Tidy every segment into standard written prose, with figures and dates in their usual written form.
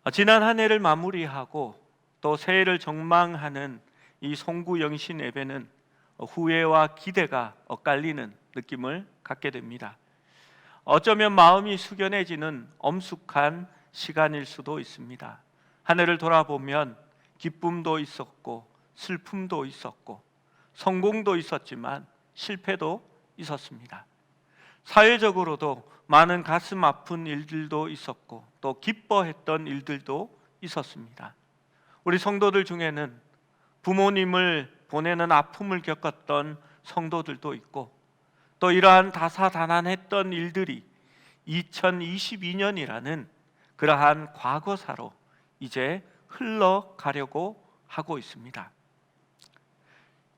지난 한 해를 마무리하고 또 새해를 전망하는 이 송구 영신 예배는 후회와 기대가 엇갈리는 느낌을 갖게 됩니다. 어쩌면 마음이 숙연해지는 엄숙한 시간일 수도 있습니다. 한 해를 돌아보면 기쁨도 있었고 슬픔도 있었고 성공도 있었지만 실패도 있었습니다. 사회적으로도 많은 가슴 아픈 일들도 있었고 또 기뻐했던 일들도 있었습니다. 우리 성도들 중에는 부모님을 보내는 아픔을 겪었던 성도들도 있고 또 이러한 다사다난했던 일들이 2022년이라는 그러한 과거사로 이제 흘러가려고 하고 있습니다.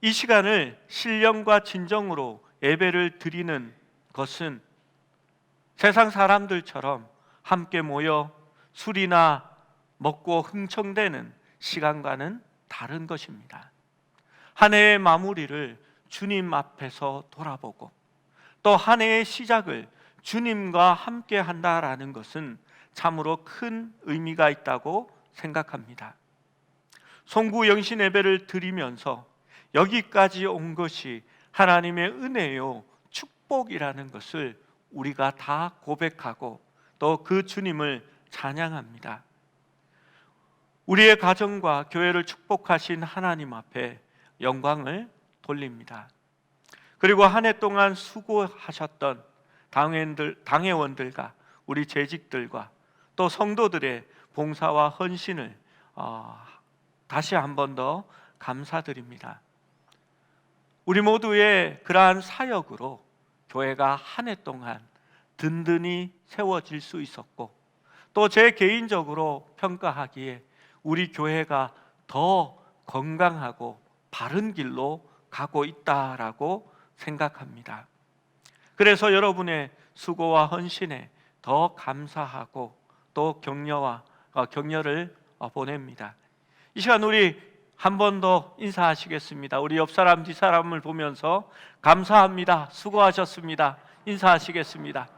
이 시간을 신령과 진정으로 예배를 드리는 것은 세상 사람들처럼 함께 모여 술이나 먹고 흥청대는 시간과는 다른 것입니다. 한 해의 마무리를 주님 앞에서 돌아보고 또 한 해의 시작을 주님과 함께 한다라는 것은 참으로 큰 의미가 있다고 생각합니다. 송구 영신 예배를 드리면서 여기까지 온 것이 하나님의 은혜요 축복이라는 것을 우리가 다 고백하고 또 그 주님을 찬양합니다. 우리의 가정과 교회를 축복하신 하나님 앞에 영광을 돌립니다. 그리고 한 해 동안 수고하셨던 당회원들과 우리 재직들과 또 성도들의 봉사와 헌신을 다시 한 번 더 감사드립니다. 우리 모두의 그러한 사역으로 교회가 한 해 동안 든든히 세워질 수 있었고 또 제 개인적으로 평가하기에 우리 교회가 더 건강하고 바른 길로 가고 있다라고 생각합니다. 그래서 여러분의 수고와 헌신에 더 감사하고 또 격려를 보냅니다. 이 시간 우리 한 번 더 인사하시겠습니다. 우리 옆 사람 뒷사람을 보면서 감사합니다, 수고하셨습니다 인사하시겠습니다.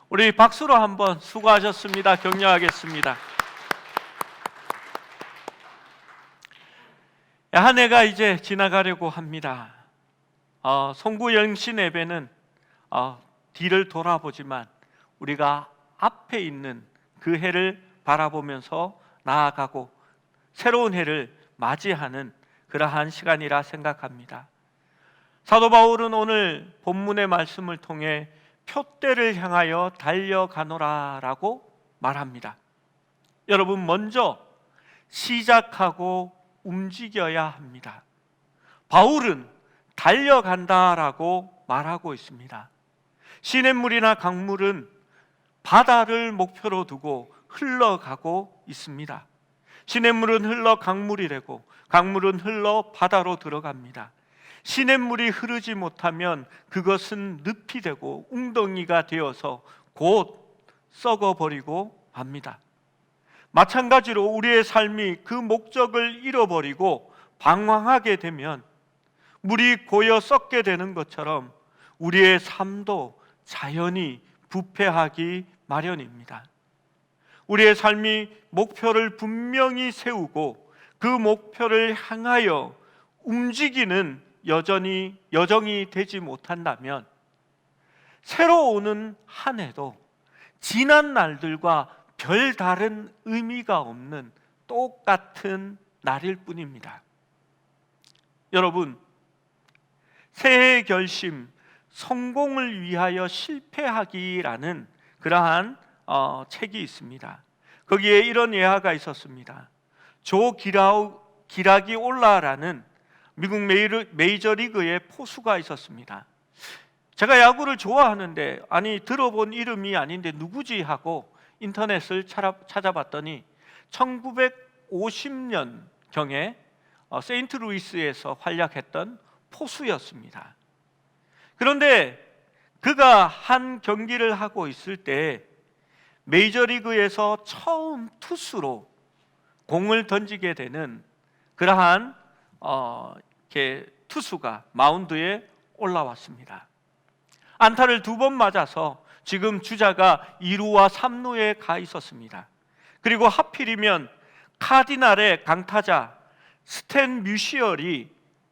우리 박수로 한번 수고하셨습니다 격려하겠습니다. 한 해가 이제 지나가려고 합니다. 송구 영신 예배는 뒤를 돌아보지만 우리가 앞에 있는 그 해를 바라보면서 나아가고 새로운 해를 맞이하는 그러한 시간이라 생각합니다. 사도 바울은 오늘 본문의 말씀을 통해 표대를 향하여 달려가노라라고 말합니다. 여러분, 먼저 시작하고 움직여야 합니다. 바울은 달려간다라고 말하고 있습니다. 시냇물이나 강물은 바다를 목표로 두고 흘러가고 있습니다. 시냇물은 흘러 강물이 되고 강물은 흘러 바다로 들어갑니다. 시냇물이 흐르지 못하면 그것은 늪이 되고 웅덩이가 되어서 곧 썩어버리고 맙니다. 마찬가지로 우리의 삶이 그 목적을 잃어버리고 방황하게 되면 물이 고여 썩게 되는 것처럼 우리의 삶도 자연히 부패하기 마련입니다. 우리의 삶이 목표를 분명히 세우고 그 목표를 향하여 움직이는 여정이 되지 못한다면 새로 오는 한 해도 지난 날들과 별다른 의미가 없는 똑같은 날일 뿐입니다. 여러분, 새해 결심, 성공을 위하여 실패하기라는 그러한 책이 있습니다. 거기에 이런 예화가 있었습니다. 조 기라기 올라라는 미국 메이저리그의 포수가 있었습니다. 제가 야구를 좋아하는데 들어본 이름이 아닌데 누구지 하고 인터넷을 찾아봤더니 1950년경에 세인트루이스에서 활약했던 포수였습니다. 그런데 그가 한 경기를 하고 있을 때 메이저리그에서 처음 투수로 공을 던지게 되는 그러한 투수가 마운드에 올라왔습니다. 안타를 2번 맞아서 지금 주자가 2루와 3루에 가 있었습니다. 그리고 하필이면 카디날의 강타자 스탠 뮤시얼이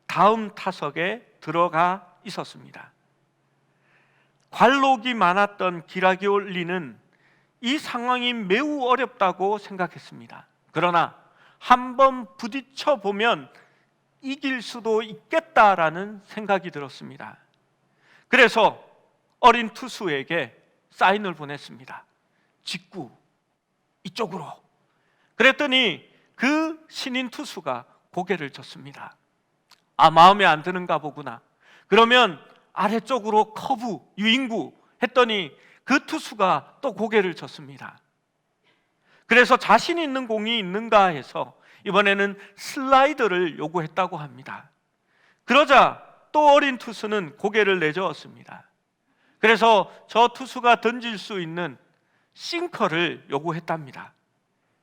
다음 타석에 들어가 있었습니다. 관록이 많았던 기라기올리는 이 상황이 매우 어렵다고 생각했습니다. 그러나 한번 부딪혀 보면 이길 수도 있겠다라는 생각이 들었습니다. 그래서 어린 투수에게 사인을 보냈습니다. 직구 이쪽으로. 그랬더니 그 신인 투수가 고개를 젓습니다. 마음에 안 드는가 보구나. 그러면 아래쪽으로 커브, 유인구 했더니 그 투수가 또 고개를 젓습니다. 그래서 자신 있는 공이 있는가 해서 이번에는 슬라이더를 요구했다고 합니다. 그러자 또 어린 투수는 고개를 내저었습니다. 그래서 저 투수가 던질 수 있는 싱커를 요구했답니다.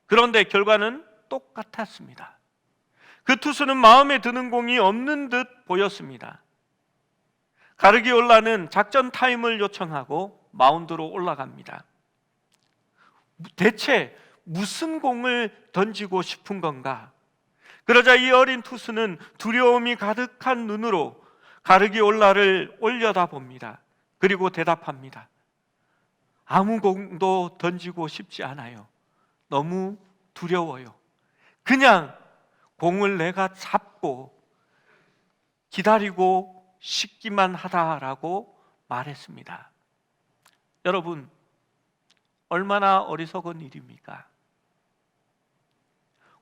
그런데 결과는 똑같았습니다. 그 투수는 마음에 드는 공이 없는 듯 보였습니다. 가르기올라는 작전 타임을 요청하고 마운드로 올라갑니다. 대체 무슨 공을 던지고 싶은 건가? 그러자 이 어린 투수는 두려움이 가득한 눈으로 가르기올라를 올려다봅니다. 그리고 대답합니다. 아무 공도 던지고 싶지 않아요. 너무 두려워요. 그냥 공을 내가 잡고 기다리고 싶기만 하다라고 말했습니다. 여러분, 얼마나 어리석은 일입니까?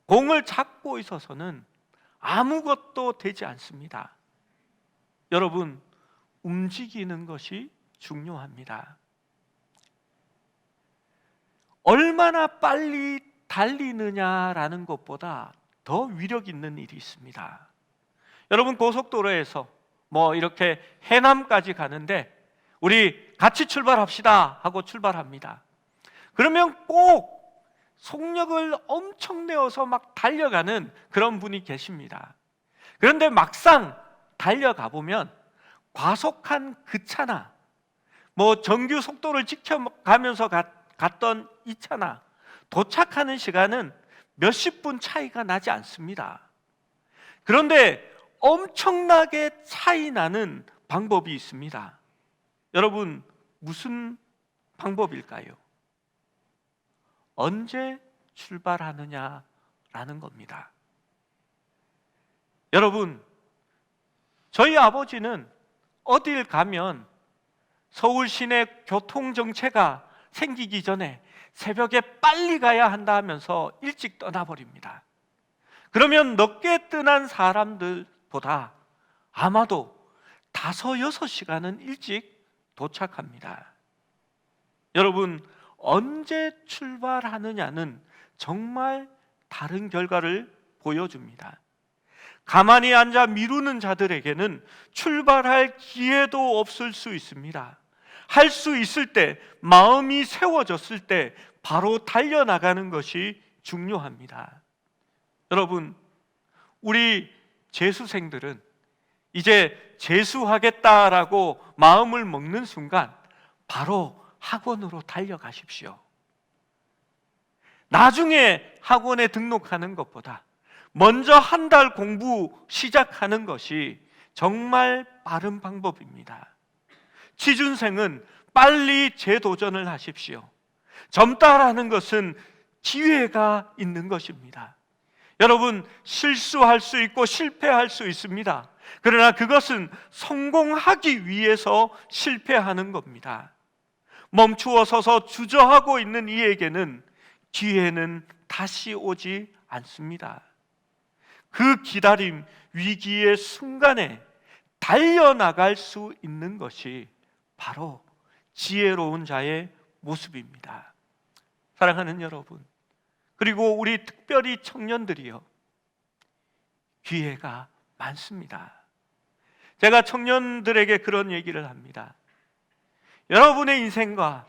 공을 잡고 있어서는 아무것도 되지 않습니다. 여러분, 움직이는 것이 중요합니다. 얼마나 빨리 달리느냐라는 것보다 더 위력 있는 일이 있습니다. 여러분, 고속도로에서 이렇게 해남까지 가는데 우리 같이 출발합시다 하고 출발합니다. 그러면 꼭 속력을 엄청 내어서 막 달려가는 그런 분이 계십니다. 그런데 막상 달려가 보면 과속한 그 차나 정규 속도를 지켜가면서 갔던 이 차나 도착하는 시간은 몇십 분 차이가 나지 않습니다. 그런데 엄청나게 차이 나는 방법이 있습니다. 여러분, 무슨 방법일까요? 언제 출발하느냐라는 겁니다. 여러분, 저희 아버지는 어딜 가면 서울 시내 교통정체가 생기기 전에 새벽에 빨리 가야 한다 하면서 일찍 떠나버립니다. 그러면 늦게 떠난 사람들보다 아마도 5-6시간은 일찍 도착합니다. 여러분, 언제 출발하느냐는 정말 다른 결과를 보여줍니다. 가만히 앉아 미루는 자들에게는 출발할 기회도 없을 수 있습니다. 할 수 있을 때, 마음이 세워졌을 때 바로 달려나가는 것이 중요합니다. 여러분, 우리 재수생들은 이제 재수하겠다라고 마음을 먹는 순간 바로 학원으로 달려가십시오. 나중에 학원에 등록하는 것보다 먼저 한 달 공부 시작하는 것이 정말 빠른 방법입니다. 취준생은 빨리 재도전을 하십시오. 젊다라는 것은 기회가 있는 것입니다. 여러분, 실수할 수 있고 실패할 수 있습니다. 그러나 그것은 성공하기 위해서 실패하는 겁니다. 멈추어 서서 주저하고 있는 이에게는 기회는 다시 오지 않습니다. 그 기다림, 위기의 순간에 달려나갈 수 있는 것이 바로 지혜로운 자의 모습입니다. 사랑하는 여러분, 그리고 우리 특별히 청년들이요, 기회가 많습니다. 제가 청년들에게 그런 얘기를 합니다. 여러분의 인생과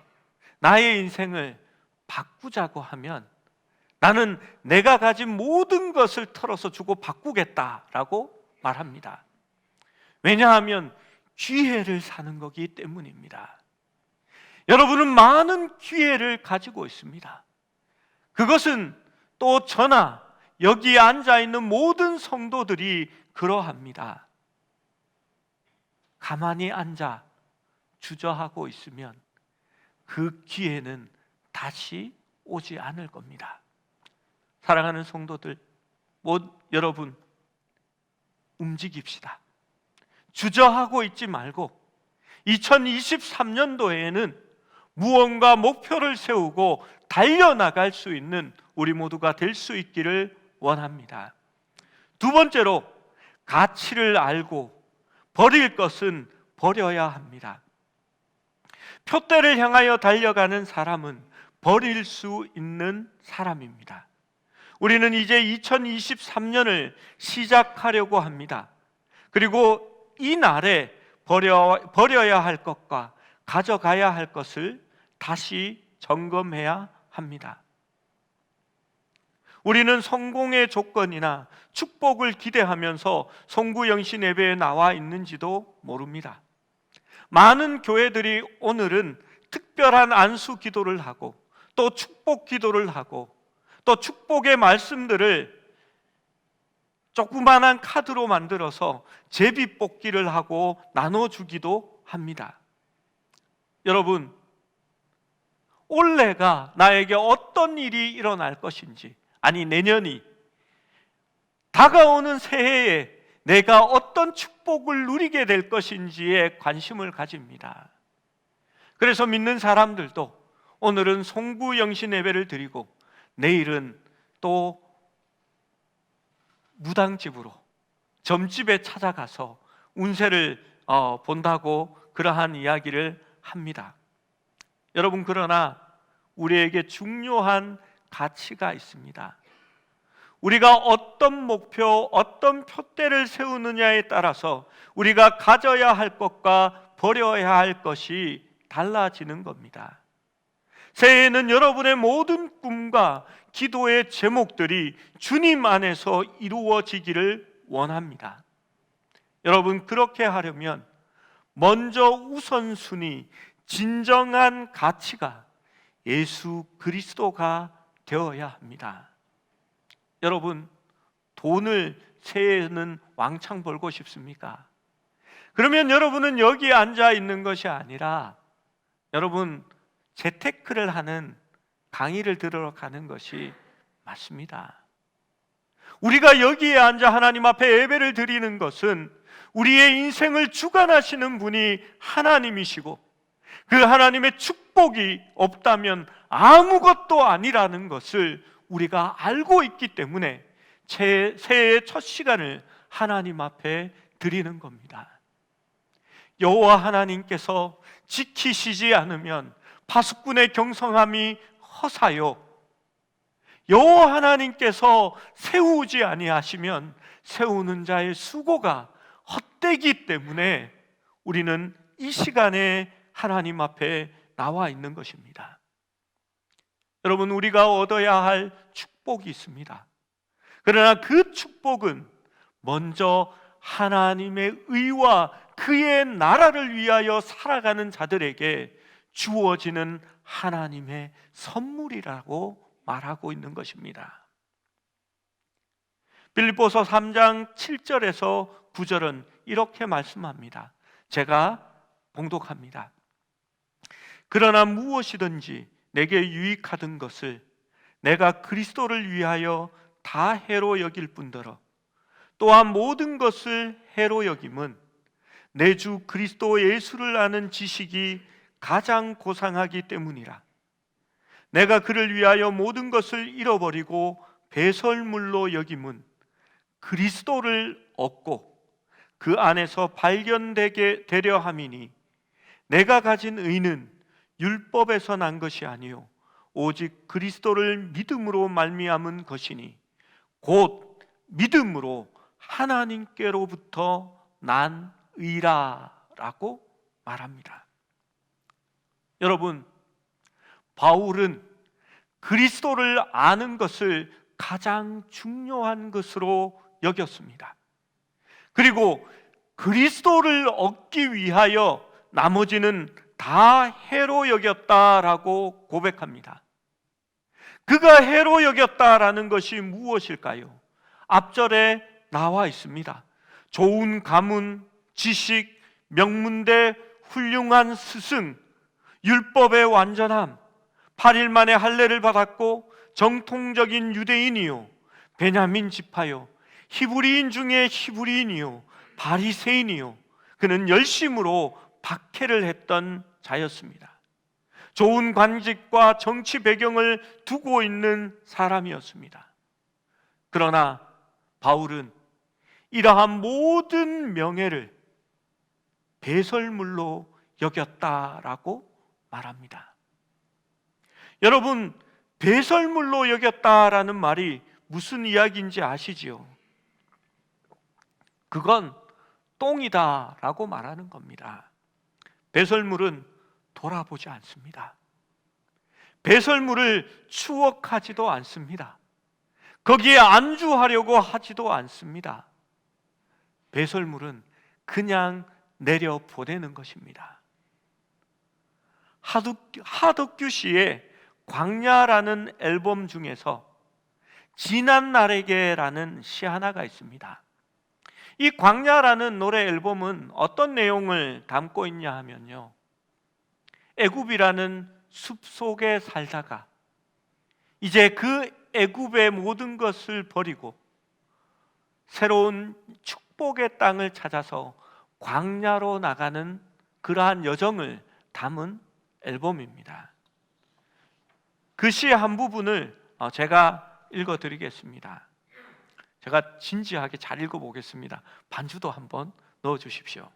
나의 인생을 바꾸자고 하면 나는 내가 가진 모든 것을 털어서 주고 바꾸겠다라고 말합니다. 왜냐하면 기회를 사는 거기 때문입니다. 여러분은 많은 기회를 가지고 있습니다. 그것은 또 저나 여기에 앉아있는 모든 성도들이 그러합니다. 가만히 앉아 주저하고 있으면 그 기회는 다시 오지 않을 겁니다. 사랑하는 성도들, 여러분 움직입시다. 주저하고 있지 말고 2023년도에는 무언가 목표를 세우고 달려나갈 수 있는 우리 모두가 될 수 있기를 원합니다. 두 번째로, 가치를 알고 버릴 것은 버려야 합니다. 표대를 향하여 달려가는 사람은 버릴 수 있는 사람입니다. 우리는 이제 2023년을 시작하려고 합니다. 그리고 이 날에 버려야 할 것과 가져가야 할 것을 다시 점검해야 합니다. 우리는 성공의 조건이나 축복을 기대하면서 송구영신 예배에 나와 있는지도 모릅니다. 많은 교회들이 오늘은 특별한 안수 기도를 하고 또 축복 기도를 하고 또 축복의 말씀들을 조그만한 카드로 만들어서 제비뽑기를 하고 나눠주기도 합니다. 여러분, 올해가 나에게 어떤 일이 일어날 것인지, 아니 내년이 다가오는 새해에 내가 어떤 축복을 누리게 될 것인지에 관심을 가집니다. 그래서 믿는 사람들도 오늘은 송구영신 예배를 드리고 내일은 또 무당집으로, 점집에 찾아가서 운세를 본다고 그러한 이야기를 합니다. 여러분, 그러나 우리에게 중요한 가치가 있습니다. 우리가 어떤 목표, 어떤 표대를 세우느냐에 따라서 우리가 가져야 할 것과 버려야 할 것이 달라지는 겁니다. 새해에는 여러분의 모든 꿈과 기도의 제목들이 주님 안에서 이루어지기를 원합니다. 여러분, 그렇게 하려면 먼저 우선순위, 진정한 가치가 예수 그리스도가 되어야 합니다. 여러분, 돈을 새해에는 왕창 벌고 싶습니까? 그러면 여러분은 여기에 앉아 있는 것이 아니라 여러분 재테크를 하는 강의를 들으러 가는 것이 맞습니다. 우리가 여기에 앉아 하나님 앞에 예배를 드리는 것은 우리의 인생을 주관하시는 분이 하나님이시고 그 하나님의 축복이 없다면 아무것도 아니라는 것을 우리가 알고 있기 때문에 새해의 첫 시간을 하나님 앞에 드리는 겁니다. 여호와 하나님께서 지키시지 않으면 파수꾼의 경성함이 허사요, 여호와 하나님께서 세우지 아니하시면 세우는 자의 수고가 헛되기 때문에 우리는 이 시간에 하나님 앞에 나와 있는 것입니다. 여러분, 우리가 얻어야 할 축복이 있습니다. 그러나 그 축복은 먼저 하나님의 의와 그의 나라를 위하여 살아가는 자들에게 주어지는 하나님의 선물이라고 말하고 있는 것입니다. 빌립보서 3장 7절에서 9절은 이렇게 말씀합니다. 제가 봉독합니다. 그러나 무엇이든지 내게 유익하던 것을 내가 그리스도를 위하여 다 해로 여길 뿐더러 또한 모든 것을 해로 여김은 내 주 그리스도 예수를 아는 지식이 가장 고상하기 때문이라. 내가 그를 위하여 모든 것을 잃어버리고 배설물로 여김은 그리스도를 얻고 그 안에서 발견되게 되려 함이니 내가 가진 의는 율법에서 난 것이 아니요 오직 그리스도를 믿음으로 말미암은 것이니 곧 믿음으로 하나님께로부터 난 의라라고 말합니다. 여러분, 바울은 그리스도를 아는 것을 가장 중요한 것으로 여겼습니다. 그리고 그리스도를 얻기 위하여 나머지는 다 해로 여겼다라고 고백합니다. 그가 해로 여겼다라는 것이 무엇일까요? 앞절에 나와 있습니다. 좋은 가문, 지식, 명문대, 훌륭한 스승, 율법의 완전함, 8일 만에 할례를 받았고 정통적인 유대인이요, 베냐민 지파요, 히브리인 중에 히브리인이요, 바리새인이요, 그는 열심으로 박해를 했던 자였습니다. 좋은 관직과 정치 배경을 두고 있는 사람이었습니다. 그러나 바울은 이러한 모든 명예를 배설물로 여겼다라고 말합니다. 여러분, 배설물로 여겼다라는 말이 무슨 이야기인지 아시지요? 그건 똥이다라고 말하는 겁니다. 배설물은 돌아보지 않습니다. 배설물을 추억하지도 않습니다. 거기에 안주하려고 하지도 않습니다. 배설물은 그냥 내려보내는 것입니다. 하덕규 씨의 광야라는 앨범 중에서 지난날에게라는 시 하나가 있습니다. 이 광야라는 노래 앨범은 어떤 내용을 담고 있냐 하면요, 애굽이라는 숲속에 살다가 이제 그 애굽의 모든 것을 버리고 새로운 축복의 땅을 찾아서 광야로 나가는 그러한 여정을 담은 앨범입니다. 그 시의 한 부분을 제가 읽어드리겠습니다. 제가 진지하게 잘 읽어보겠습니다. 반주도 한번 넣어주십시오.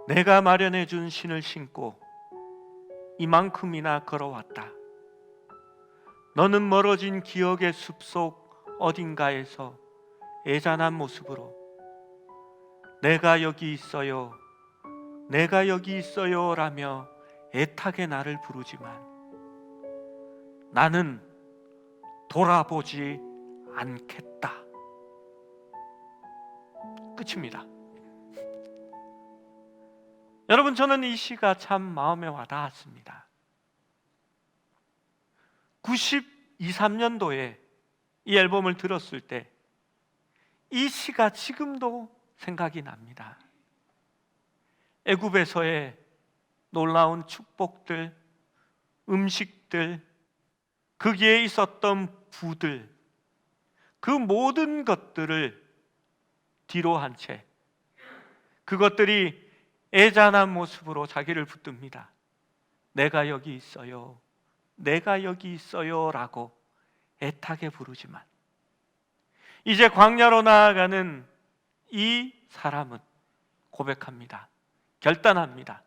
내가 마련해 준 신을 신고 이만큼이나 걸어왔다. 너는 멀어진 기억의 숲속 어딘가에서 애잔한 모습으로 내가 여기 있어요, 내가 여기 있어요 라며 애타게 나를 부르지만 나는 돌아보지 않겠다. 끝입니다. 여러분, 저는 이 시가 참 마음에 와닿았습니다. 92, 3년도에 이 앨범을 들었을 때 이 시가 지금도 생각이 납니다. 애굽에서의 놀라운 축복들, 음식들, 거기에 있었던 부들, 그 모든 것들을 뒤로 한 채 그것들이 애잔한 모습으로 자기를 붙듭니다. 내가 여기 있어요, 내가 여기 있어요 라고 애타게 부르지만 이제 광야로 나아가는 이 사람은 고백합니다. 결단합니다.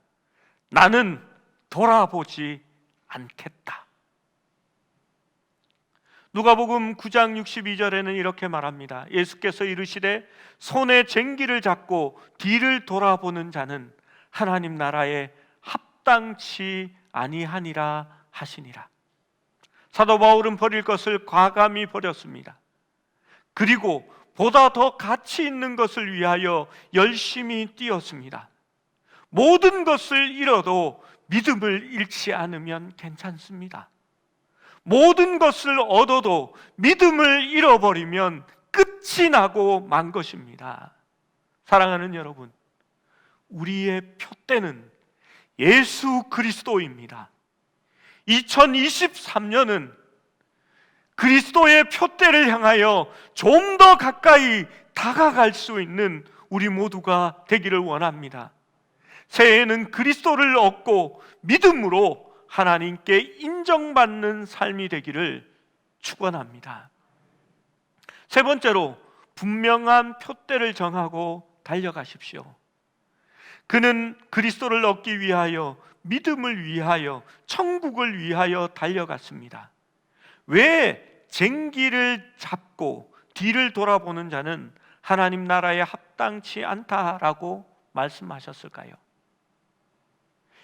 나는 돌아보지 않겠다. 누가복음 9장 62절에는 이렇게 말합니다. 예수께서 이르시되 손에 쟁기를 잡고 뒤를 돌아보는 자는 하나님 나라에 합당치 아니하니라 하시니라. 사도 바울은 버릴 것을 과감히 버렸습니다. 그리고 보다 더 가치 있는 것을 위하여 열심히 뛰었습니다. 모든 것을 잃어도 믿음을 잃지 않으면 괜찮습니다. 모든 것을 얻어도 믿음을 잃어버리면 끝이 나고 만 것입니다. 사랑하는 여러분, 우리의 표대는 예수 그리스도입니다. 2023년은 그리스도의 표대를 향하여 좀 더 가까이 다가갈 수 있는 우리 모두가 되기를 원합니다. 새해에는 그리스도를 얻고 믿음으로 하나님께 인정받는 삶이 되기를 축원합니다. 세 번째로, 분명한 표대를 정하고 달려가십시오. 그는 그리스도를 얻기 위하여, 믿음을 위하여, 천국을 위하여 달려갔습니다. 왜 쟁기를 잡고 뒤를 돌아보는 자는 하나님 나라에 합당치 않다라고 말씀하셨을까요?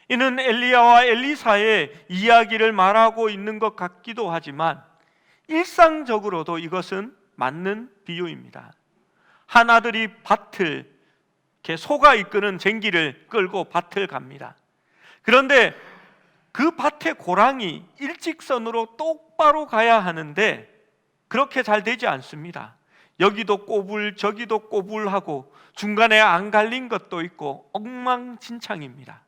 이는 엘리야와 엘리사의 이야기를 말하고 있는 것 같기도 하지만 일상적으로도 이것은 맞는 비유입니다. 한 아들이 밭을 이렇게 소가 이끄는 쟁기를 끌고 밭을 갑니다. 그런데 그 밭의 고랑이 일직선으로 똑바로 가야 하는데 그렇게 잘 되지 않습니다. 여기도 꼬불 저기도 꼬불하고 중간에 안 갈린 것도 있고 엉망진창입니다.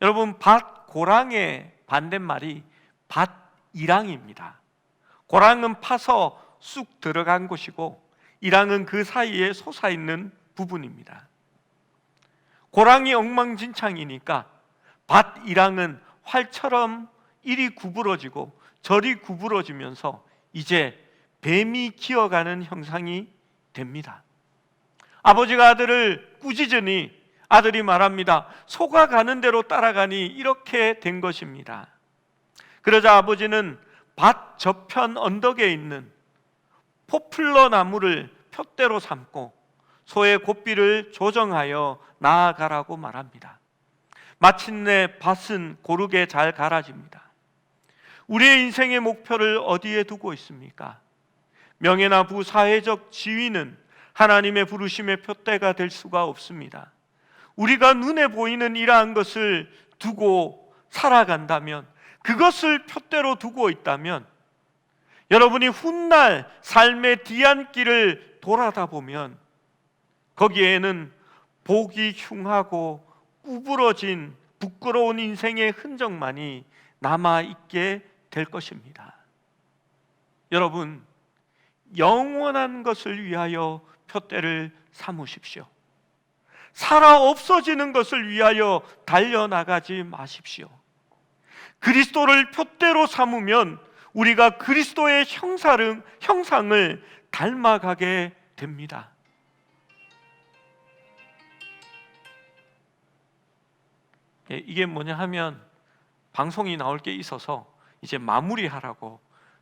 여러분, 밭 고랑의 반대말이 밭이랑입니다. 고랑은 파서 쑥 들어간 곳이고 이랑은 그 사이에 솟아있는 부분입니다. 고랑이 엉망진창이니까 밭이랑은 활처럼 이리 구부러지고 저리 구부러지면서 이제 뱀이 기어가는 형상이 됩니다. 아버지가 아들을 꾸짖으니 아들이 말합니다. 소가 가는 대로 따라가니 이렇게 된 것입니다. 그러자 아버지는 밭 저편 언덕에 있는 포플러 나무를 푯대로 삼고 소의 고삐를 조정하여 나아가라고 말합니다. 마침내 밭은 고르게 잘 갈아집니다. 우리의 인생의 목표를 어디에 두고 있습니까? 명예나 부, 사회적 지위는 하나님의 부르심의 푯대가 될 수가 없습니다. 우리가 눈에 보이는 이러한 것을 두고 살아간다면, 그것을 푯대로 두고 있다면, 여러분이 훗날 삶의 뒤안길을 돌아다 보면 거기에는 보기 흉하고 구부러진 부끄러운 인생의 흔적만이 남아있게 될 것입니다. 여러분, 영원한 것을 위하여 푯대를 삼으십시오. 살아 없어지는 것을 위하여 달려나가지 마십시오. 그리스도를 푯대로 삼으면 우리가 그리스도의 형상을 닮아가게 됩니다. 이게 뭐냐 하면 방송이 나올 게 있어서 이제 마무리하라고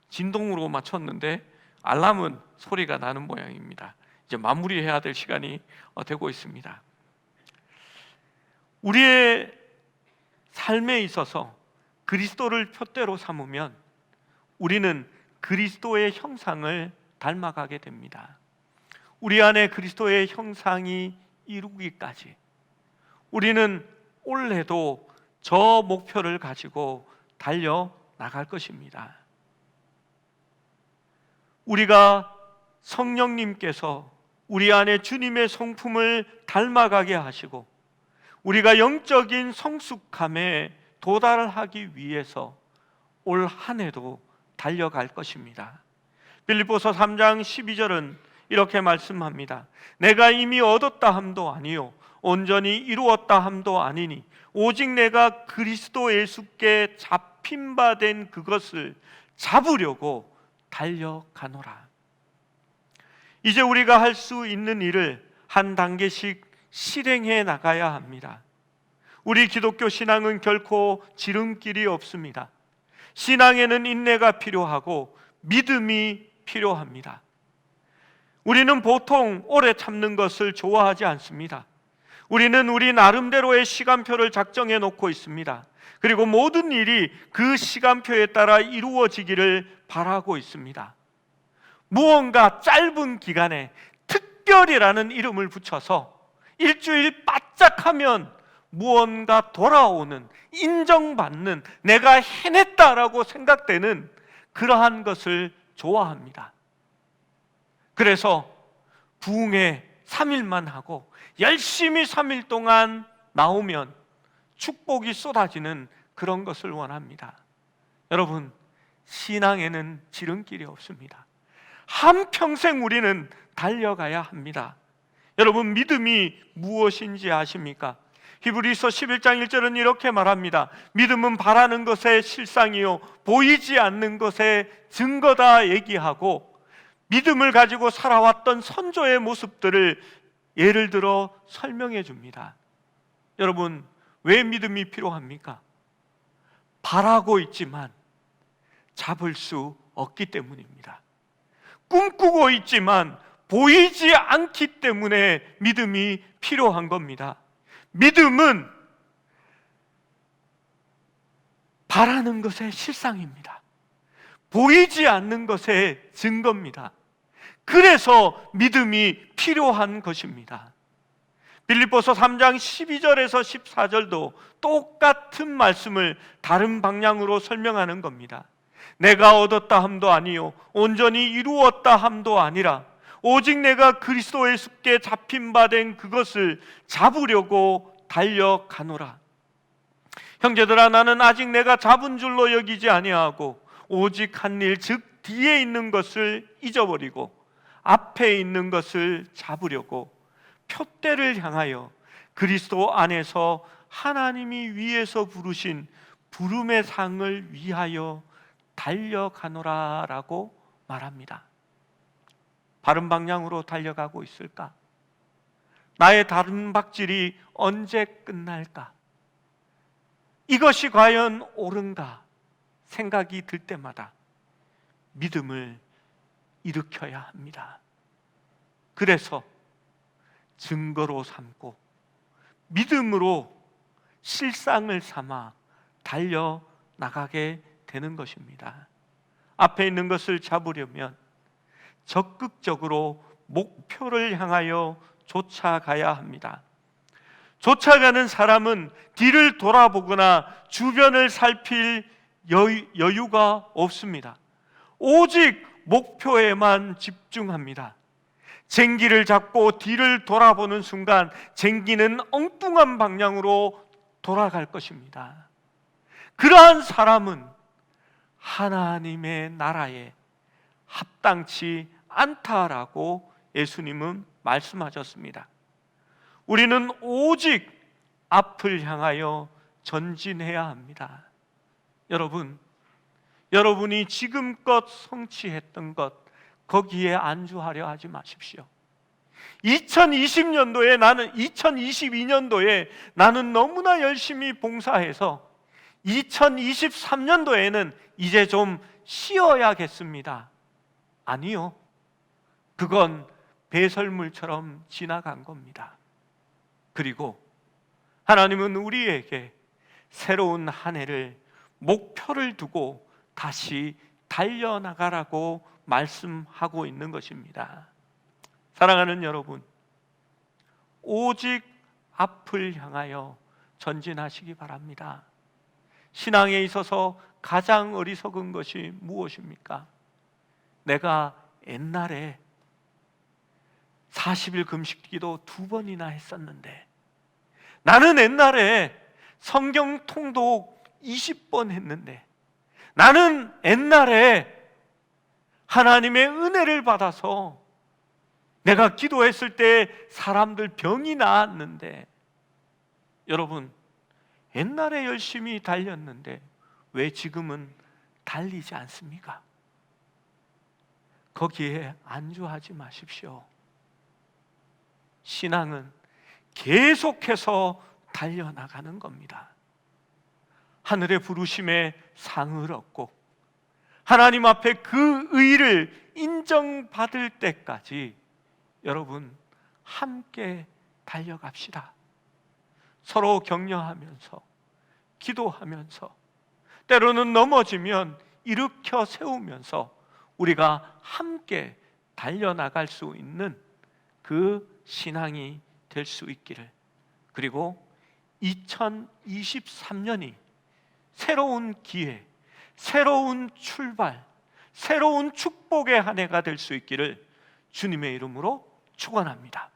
진동으로 맞췄는데 알람은 소리가 나는 모양입니다. 이제 마무리해야 될 시간이 되고 있습니다. 우리의 삶에 있어서 그리스도를 푯대로 삼으면 우리는 그리스도의 형상을 닮아가게 됩니다. 우리 안에 그리스도의 형상이 이루기까지 우리는 올해도 저 목표를 가지고 달려나갈 것입니다. 우리가 성령님께서 우리 안에 주님의 성품을 닮아가게 하시고 우리가 영적인 성숙함에 도달하기 위해서 올 한 해도 달려갈 것입니다. 빌립보서 3장 12절은 이렇게 말씀합니다. 내가 이미 얻었다 함도 아니요 온전히 이루었다 함도 아니니 오직 내가 그리스도 예수께 잡힌 바 된 그것을 잡으려고 달려가노라. 이제 우리가 할 수 있는 일을 한 단계씩 실행해 나가야 합니다. 우리 기독교 신앙은 결코 지름길이 없습니다. 신앙에는 인내가 필요하고 믿음이 필요합니다. 우리는 보통 오래 참는 것을 좋아하지 않습니다. 우리는 우리 나름대로의 시간표를 작정해 놓고 있습니다. 그리고 모든 일이 그 시간표에 따라 이루어지기를 바라고 있습니다. 무언가 짧은 기간에 특별이라는 이름을 붙여서 일주일 바짝 하면 무언가 돌아오는, 인정받는, 내가 해냈다라고 생각되는 그러한 것을 좋아합니다. 그래서 부흥회 3일만 하고 열심히 3일 동안 나오면 축복이 쏟아지는 그런 것을 원합니다. 여러분, 신앙에는 지름길이 없습니다. 한평생 우리는 달려가야 합니다. 여러분, 믿음이 무엇인지 아십니까? 히브리서 11장 1절은 이렇게 말합니다. 믿음은 바라는 것의 실상이요 보이지 않는 것의 증거다 얘기하고, 믿음을 가지고 살아왔던 선조의 모습들을 예를 들어 설명해 줍니다. 여러분, 왜 믿음이 필요합니까? 바라고 있지만 잡을 수 없기 때문입니다. 꿈꾸고 있지만 보이지 않기 때문에 믿음이 필요한 겁니다. 믿음은 바라는 것의 실상입니다. 보이지 않는 것의 증거입니다. 그래서 믿음이 필요한 것입니다. 빌립보서 3장 12절에서 14절도 똑같은 말씀을 다른 방향으로 설명하는 겁니다. 내가 얻었다 함도 아니요 온전히 이루었다 함도 아니라 오직 내가 그리스도의 숲께 잡힌 바 된 그것을 잡으려고 달려가노라. 형제들아, 나는 아직 내가 잡은 줄로 여기지 아니하고 오직 한 일, 즉 뒤에 있는 것을 잊어버리고 앞에 있는 것을 잡으려고 표대를 향하여 그리스도 안에서 하나님이 위에서 부르신 부름의 상을 위하여 달려가노라 라고 말합니다. 바른 방향으로 달려가고 있을까? 나의 다른 박질이 언제 끝날까? 이것이 과연 옳은가 생각이 들 때마다 믿음을 일으켜야 합니다. 그래서 증거로 삼고 믿음으로 실상을 삼아 달려나가게 되는 것입니다. 앞에 있는 것을 잡으려면 적극적으로 목표를 향하여 쫓아가야 합니다. 쫓아가는 사람은 뒤를 돌아보거나 주변을 살필 여유가 없습니다. 오직 목표에만 집중합니다. 쟁기를 잡고 뒤를 돌아보는 순간 쟁기는 엉뚱한 방향으로 돌아갈 것입니다. 그러한 사람은 하나님의 나라에 합당치 않다라고 예수님은 말씀하셨습니다. 우리는 오직 앞을 향하여 전진해야 합니다. 여러분이 지금껏 성취했던 것 거기에 안주하려 하지 마십시오. 2022년도에 나는 너무나 열심히 봉사해서 2023년도에는 이제 좀 쉬어야겠습니다. 아니요. 그건 배설물처럼 지나간 겁니다. 그리고 하나님은 우리에게 새로운 한 해를 목표를 두고 다시 달려나가라고 말씀하고 있는 것입니다. 사랑하는 여러분, 오직 앞을 향하여 전진하시기 바랍니다. 신앙에 있어서 가장 어리석은 것이 무엇입니까? 내가 옛날에 40일 금식기도 2번이나 했었는데, 나는 옛날에 성경 통독 20번 했는데, 나는 옛날에 하나님의 은혜를 받아서 내가 기도했을 때 사람들 병이 나았는데, 여러분, 옛날에 열심히 달렸는데 왜 지금은 달리지 않습니까? 거기에 안주하지 마십시오. 신앙은 계속해서 달려나가는 겁니다. 하늘의 부르심에 상을 얻고 하나님 앞에 그 의를 인정받을 때까지 여러분 함께 달려갑시다. 서로 격려하면서 기도하면서 때로는 넘어지면 일으켜 세우면서 우리가 함께 달려나갈 수 있는 그 신앙이 될 수 있기를, 그리고 2023년이 새로운 기회, 새로운 출발, 새로운 축복의 한 해가 될 수 있기를 주님의 이름으로 축원합니다.